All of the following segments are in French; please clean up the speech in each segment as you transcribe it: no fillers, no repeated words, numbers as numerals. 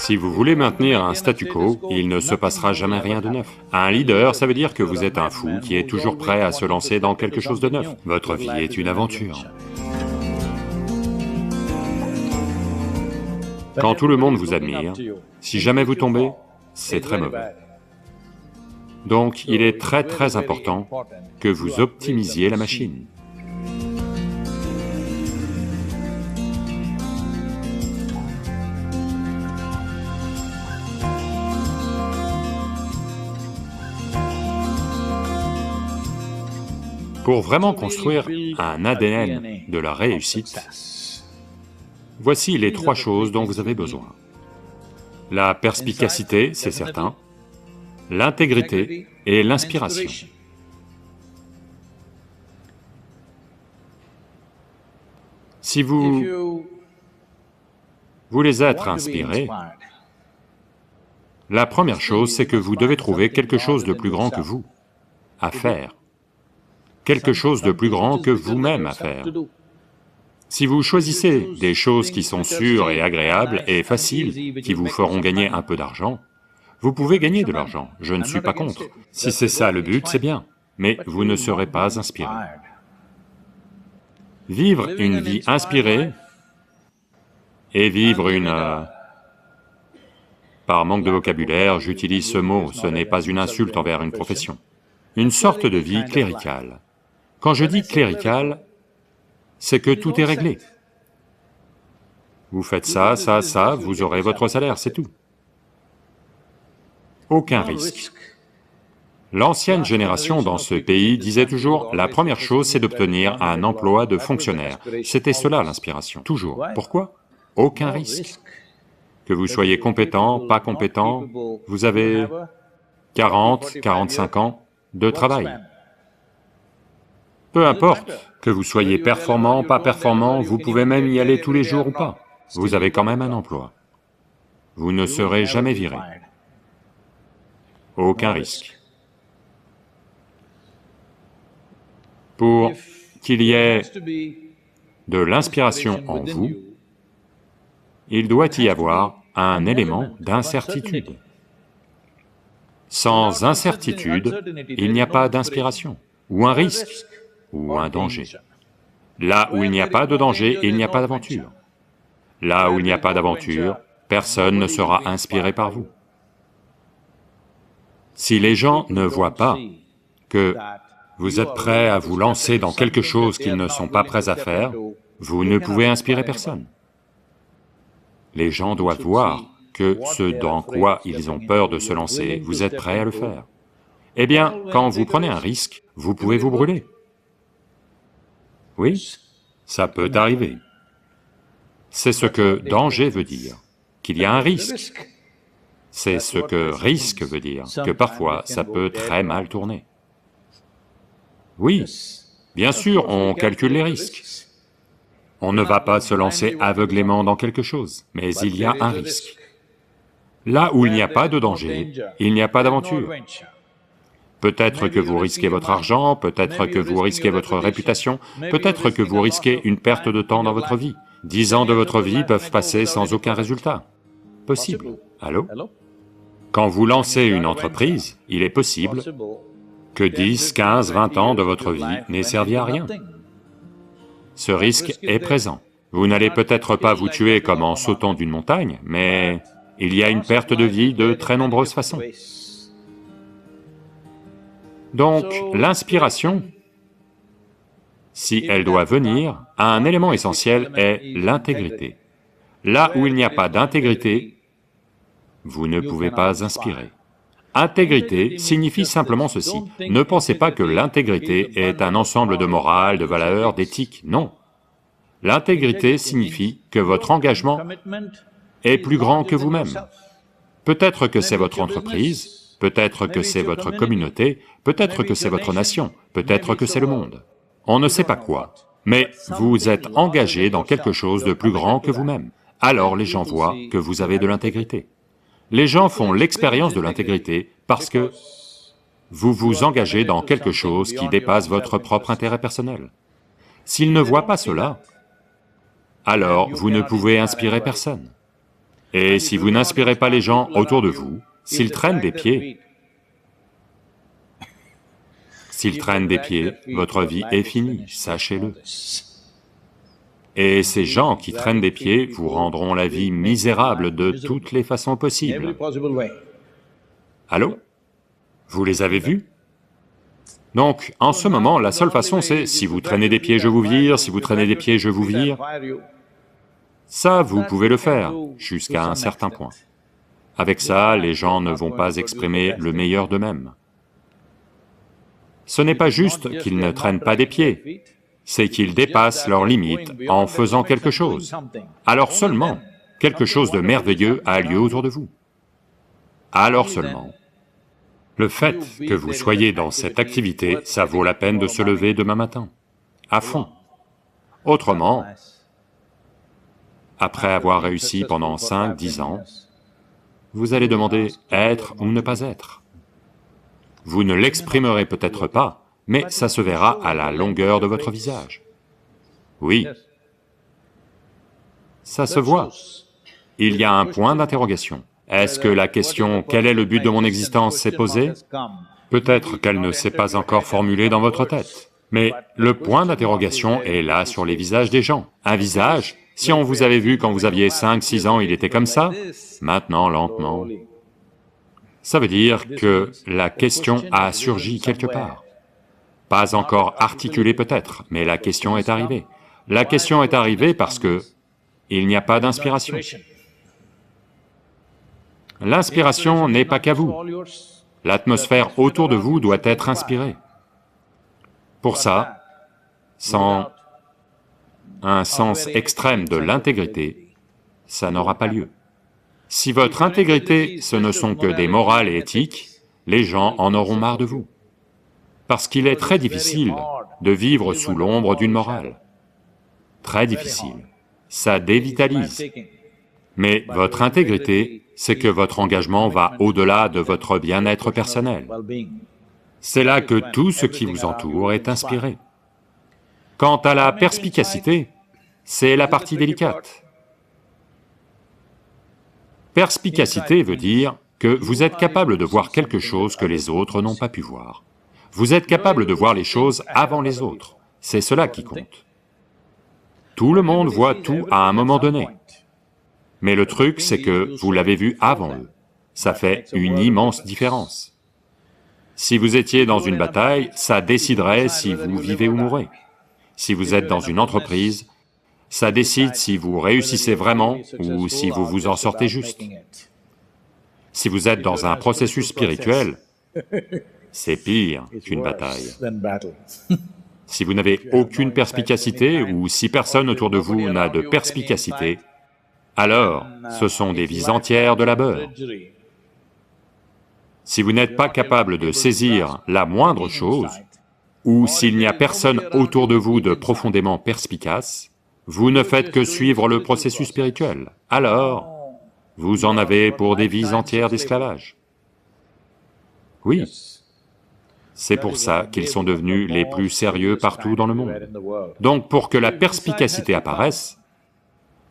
Si vous voulez maintenir un statu quo, il ne se passera jamais rien de neuf. Un leader, ça veut dire que vous êtes un fou qui est toujours prêt à se lancer dans quelque chose de neuf. Votre vie est une aventure. Quand tout le monde vous admire, si jamais vous tombez, c'est très mauvais. Donc il est très important que vous optimisiez la machine. Pour vraiment construire un ADN de la réussite, voici les 3 choses dont vous avez besoin. La perspicacité, c'est certain, l'intégrité et l'inspiration. Si vous voulez être inspiré, la première chose, c'est que vous devez trouver quelque chose de plus grand que vous à faire. Quelque chose de plus grand que vous-même à faire. Si vous choisissez des choses qui sont sûres et agréables et faciles, qui vous feront gagner un peu d'argent, vous pouvez gagner de l'argent, je ne suis pas contre. Si c'est ça le but, c'est bien, mais vous ne serez pas inspiré. Vivre une vie inspirée et vivre une... Par manque de vocabulaire, j'utilise ce mot, ce n'est pas une insulte envers une profession. Une sorte de vie cléricale. Quand je dis clérical, c'est que tout est réglé. Vous faites ça, ça, ça, vous aurez votre salaire, c'est tout. Aucun risque. L'ancienne génération dans ce pays disait toujours, la première chose c'est d'obtenir un emploi de fonctionnaire. C'était cela l'inspiration, toujours. Pourquoi? Aucun risque. Que vous soyez compétent, pas compétent, vous avez 40, 45 ans de travail. Peu importe, que vous soyez performant, pas performant, vous pouvez même y aller tous les jours ou pas, vous avez quand même un emploi. Vous ne serez jamais viré. Aucun risque. Pour qu'il y ait de l'inspiration en vous, il doit y avoir un élément d'incertitude. Sans incertitude, il n'y a pas d'inspiration, ou un risque, ou un danger. Là où il n'y a pas de danger, il n'y a pas d'aventure. Là où il n'y a pas d'aventure, personne ne sera inspiré par vous. Si les gens ne voient pas que vous êtes prêt à vous lancer dans quelque chose qu'ils ne sont pas prêts à faire, vous ne pouvez inspirer personne. Les gens doivent voir que ce dans quoi ils ont peur de se lancer, vous êtes prêt à le faire. Eh bien, quand vous prenez un risque, vous pouvez vous brûler. Oui, ça peut arriver. C'est ce que danger veut dire, qu'il y a un risque. C'est ce que risque veut dire, que parfois ça peut très mal tourner. Oui, bien sûr, on calcule les risques. On ne va pas se lancer aveuglément dans quelque chose, mais il y a un risque. Là où il n'y a pas de danger, il n'y a pas d'aventure. Peut-être que vous risquez votre argent, peut-être que vous risquez votre réputation, peut-être que vous risquez une perte de temps dans votre vie. 10 ans de votre vie peuvent passer sans aucun résultat. Possible. Allô? Quand vous lancez une entreprise, il est possible que 10, 15, 20 ans de votre vie n'aient servi à rien. Ce risque est présent. Vous n'allez peut-être pas vous tuer comme en sautant d'une montagne, mais il y a une perte de vie de très nombreuses façons. Donc, l'inspiration, si elle doit venir, un élément essentiel est l'intégrité. Là où il n'y a pas d'intégrité, vous ne pouvez pas inspirer. Intégrité signifie simplement ceci, ne pensez pas que l'intégrité est un ensemble de morale, de valeurs, d'éthique, non. L'intégrité signifie que votre engagement est plus grand que vous-même. Peut-être que c'est votre entreprise, peut-être que c'est votre communauté, peut-être que c'est votre nation, peut-être que c'est le monde. On ne sait pas quoi, mais vous êtes engagé dans quelque chose de plus grand que vous-même. Alors les gens voient que vous avez de l'intégrité. Les gens font l'expérience de l'intégrité parce que vous vous engagez dans quelque chose qui dépasse votre propre intérêt personnel. S'ils ne voient pas cela, alors vous ne pouvez inspirer personne. Et si vous n'inspirez pas les gens autour de vous, s'ils traînent des pieds, votre vie est finie, sachez-le. Et ces gens qui traînent des pieds vous rendront la vie misérable de toutes les façons possibles. Allô? Vous les avez vus? Donc, en ce moment, la seule façon c'est, si vous traînez des pieds, je vous vire, si vous traînez des pieds, je vous vire. Ça, vous pouvez le faire, jusqu'à un certain point. Avec ça, les gens ne vont pas exprimer le meilleur d'eux-mêmes. Ce n'est pas juste qu'ils ne traînent pas des pieds, c'est qu'ils dépassent leurs limites en faisant quelque chose. Alors seulement, quelque chose de merveilleux a lieu autour de vous. Alors seulement, le fait que vous soyez dans cette activité, ça vaut la peine de se lever demain matin, à fond. Autrement, après avoir réussi pendant 5, 10 ans, vous allez demander être ou ne pas être. Vous ne l'exprimerez peut-être pas, mais ça se verra à la longueur de votre visage. Oui, ça se voit. Il y a un point d'interrogation. Est-ce que la question « quel est le but de mon existence » s'est posée? Peut-être qu'elle ne s'est pas encore formulée dans votre tête, mais le point d'interrogation est là sur les visages des gens. Un visage, si on vous avait vu quand vous aviez 5, 6 ans, il était comme ça, maintenant lentement. Ça veut dire que la question a surgi quelque part. Pas encore articulée peut-être, mais la question est arrivée. La question est arrivée parce que il n'y a pas d'inspiration. L'inspiration n'est pas qu'à vous. L'atmosphère autour de vous doit être inspirée. Pour ça, sans un sens extrême de l'intégrité, ça n'aura pas lieu. Si votre intégrité, ce ne sont que des morales et éthiques, les gens en auront marre de vous. Parce qu'il est très difficile de vivre sous l'ombre d'une morale. Très difficile. Ça dévitalise. Mais votre intégrité, c'est que votre engagement va au-delà de votre bien-être personnel. C'est là que tout ce qui vous entoure est inspiré. Quant à la perspicacité, c'est la partie délicate. Perspicacité veut dire que vous êtes capable de voir quelque chose que les autres n'ont pas pu voir. Vous êtes capable de voir les choses avant les autres, c'est cela qui compte. Tout le monde voit tout à un moment donné. Mais le truc, c'est que vous l'avez vu avant eux. Ça fait une immense différence. Si vous étiez dans une bataille, ça déciderait si vous vivez ou mourrez. Si vous êtes dans une entreprise, ça décide si vous réussissez vraiment ou si vous vous en sortez juste. Si vous êtes dans un processus spirituel, c'est pire qu'une bataille. Si vous n'avez aucune perspicacité ou si personne autour de vous n'a de perspicacité, alors ce sont des vies entières de labeur. Si vous n'êtes pas capable de saisir la moindre chose, ou s'il n'y a personne autour de vous de profondément perspicace, vous ne faites que suivre le processus spirituel, alors vous en avez pour des vies entières d'esclavage. Oui, c'est pour ça qu'ils sont devenus les plus sérieux partout dans le monde. Donc pour que la perspicacité apparaisse,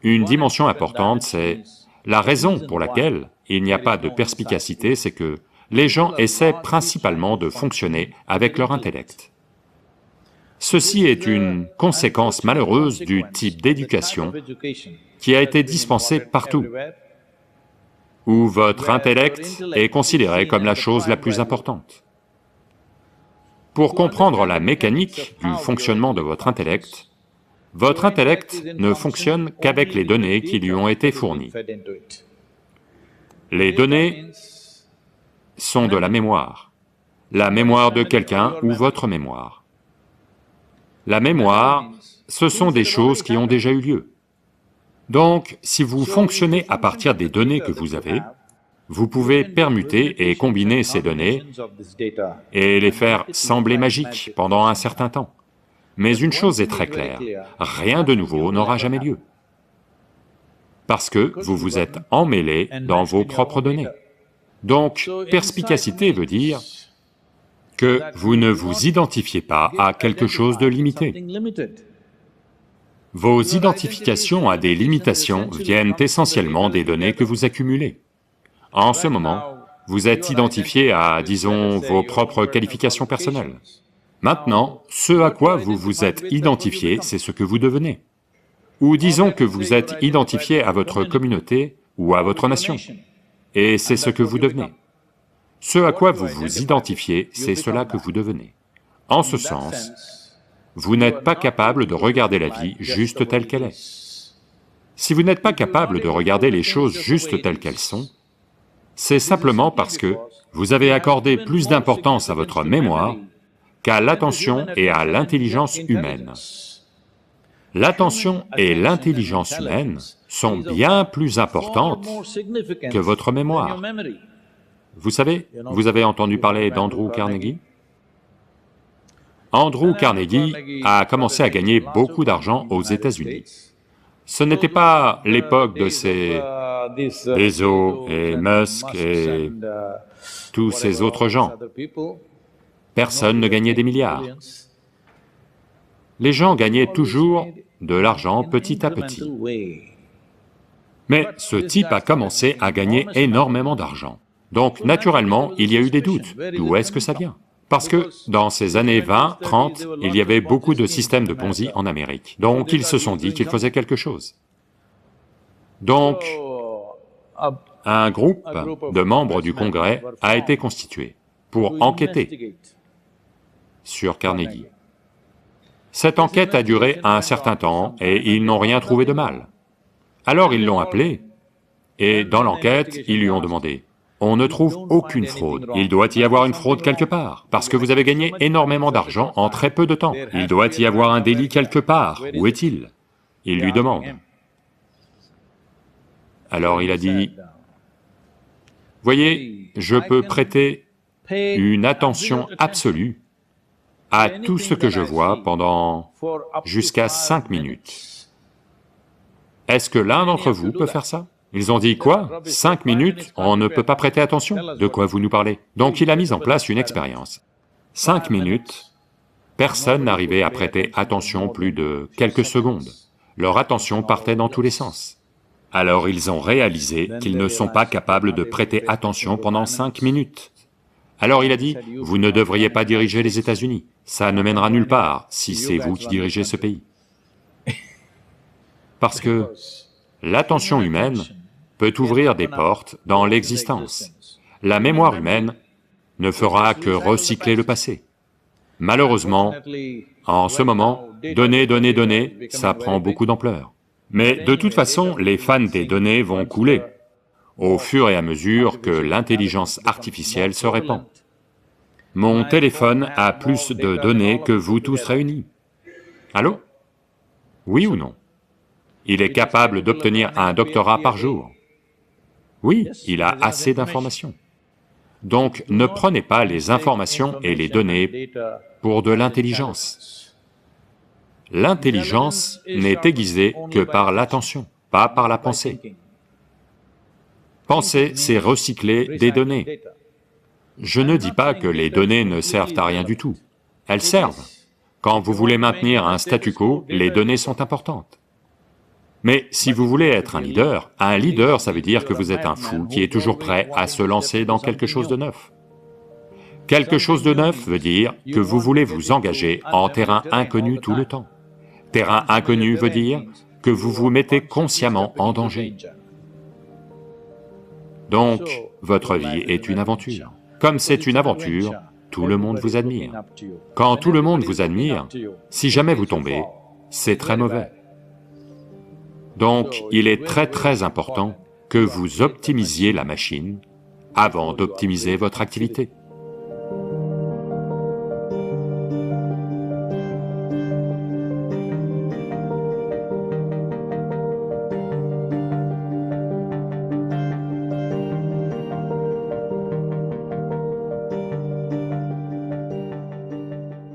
une dimension importante, c'est la raison pour laquelle il n'y a pas de perspicacité, c'est que les gens essaient principalement de fonctionner avec leur intellect. Ceci est une conséquence malheureuse du type d'éducation qui a été dispensée partout, où votre intellect est considéré comme la chose la plus importante. Pour comprendre la mécanique du fonctionnement de votre intellect ne fonctionne qu'avec les données qui lui ont été fournies. Les données sont de la mémoire de quelqu'un ou votre mémoire. La mémoire, ce sont des choses qui ont déjà eu lieu. Donc, si vous fonctionnez à partir des données que vous avez, vous pouvez permuter et combiner ces données et les faire sembler magiques pendant un certain temps. Mais une chose est très claire, rien de nouveau n'aura jamais lieu. Parce que vous vous êtes emmêlé dans vos propres données. Donc, perspicacité veut dire que vous ne vous identifiez pas à quelque chose de limité. Vos identifications à des limitations viennent essentiellement des données que vous accumulez. En ce moment, vous êtes identifié à, disons, vos propres qualifications personnelles. Maintenant, ce à quoi vous vous êtes identifié, c'est ce que vous devenez. Ou disons que vous êtes identifié à votre communauté ou à votre nation, et c'est ce que vous devenez. Ce à quoi vous vous identifiez, c'est cela que vous devenez. En ce sens, vous n'êtes pas capable de regarder la vie juste telle qu'elle est. Si vous n'êtes pas capable de regarder les choses juste telles qu'elles sont, c'est simplement parce que vous avez accordé plus d'importance à votre mémoire qu'à l'attention et à l'intelligence humaine. L'attention et l'intelligence humaine sont bien plus importantes que votre mémoire. Vous savez, vous avez entendu parler d'Andrew Carnegie? Andrew Carnegie a commencé à gagner beaucoup d'argent aux États-Unis. Ce n'était pas l'époque de ces Bezos et Musk et tous ces autres gens. Personne ne gagnait des milliards. Les gens gagnaient toujours de l'argent petit à petit. Mais ce type a commencé à gagner énormément d'argent. Donc naturellement, il y a eu des doutes. D'où est-ce que ça vient? Parce que dans ces années 20, 30, il y avait beaucoup de systèmes de Ponzi en Amérique. Donc ils se sont dit qu'ils faisaient quelque chose. Donc, un groupe de membres du Congrès a été constitué pour enquêter sur Carnegie. Cette enquête a duré un certain temps et ils n'ont rien trouvé de mal. Alors ils l'ont appelé, et dans l'enquête, ils lui ont demandé, « On ne trouve aucune fraude, il doit y avoir une fraude quelque part, parce que vous avez gagné énormément d'argent en très peu de temps. Il doit y avoir un délit quelque part, où est-il » Il lui demande. Alors il a dit, « Voyez, je peux prêter une attention absolue à tout ce que je vois pendant jusqu'à 5 minutes. Est-ce que l'un d'entre vous peut faire ça ?» Ils ont dit, « Quoi? 5 minutes, on ne peut pas prêter attention? De quoi vous nous parlez ?» Donc il a mis en place une expérience. 5 minutes, personne n'arrivait à prêter attention plus de quelques secondes. Leur attention partait dans tous les sens. Alors ils ont réalisé qu'ils ne sont pas capables de prêter attention pendant 5 minutes. Alors il a dit, « Vous ne devriez pas diriger les États-Unis, ça ne mènera nulle part si c'est vous qui dirigez ce pays. » Parce que l'attention humaine peut ouvrir des portes dans l'existence. La mémoire humaine ne fera que recycler le passé. Malheureusement, en ce moment, donner, ça prend beaucoup d'ampleur. Mais de toute façon, les fans des données vont couler au fur et à mesure que l'intelligence artificielle se répand. Mon téléphone a plus de données que vous tous réunis. Allô? Oui ou non? Il est capable d'obtenir un doctorat par jour. Oui, il a assez d'informations. Donc ne prenez pas les informations et les données pour de l'intelligence. L'intelligence n'est aiguisée que par l'attention, pas par la pensée. Penser, c'est recycler des données. Je ne dis pas que les données ne servent à rien du tout. Elles servent. Quand vous voulez maintenir un statu quo, les données sont importantes. Mais si vous voulez être un leader, ça veut dire que vous êtes un fou qui est toujours prêt à se lancer dans quelque chose de neuf. Quelque chose de neuf veut dire que vous voulez vous engager en terrain inconnu tout le temps. Terrain inconnu veut dire que vous vous mettez consciemment en danger. Donc, votre vie est une aventure. Comme c'est une aventure, tout le monde vous admire. Quand tout le monde vous admire, si jamais vous tombez, c'est très mauvais. Donc, il est très important que vous optimisiez la machine avant d'optimiser votre activité.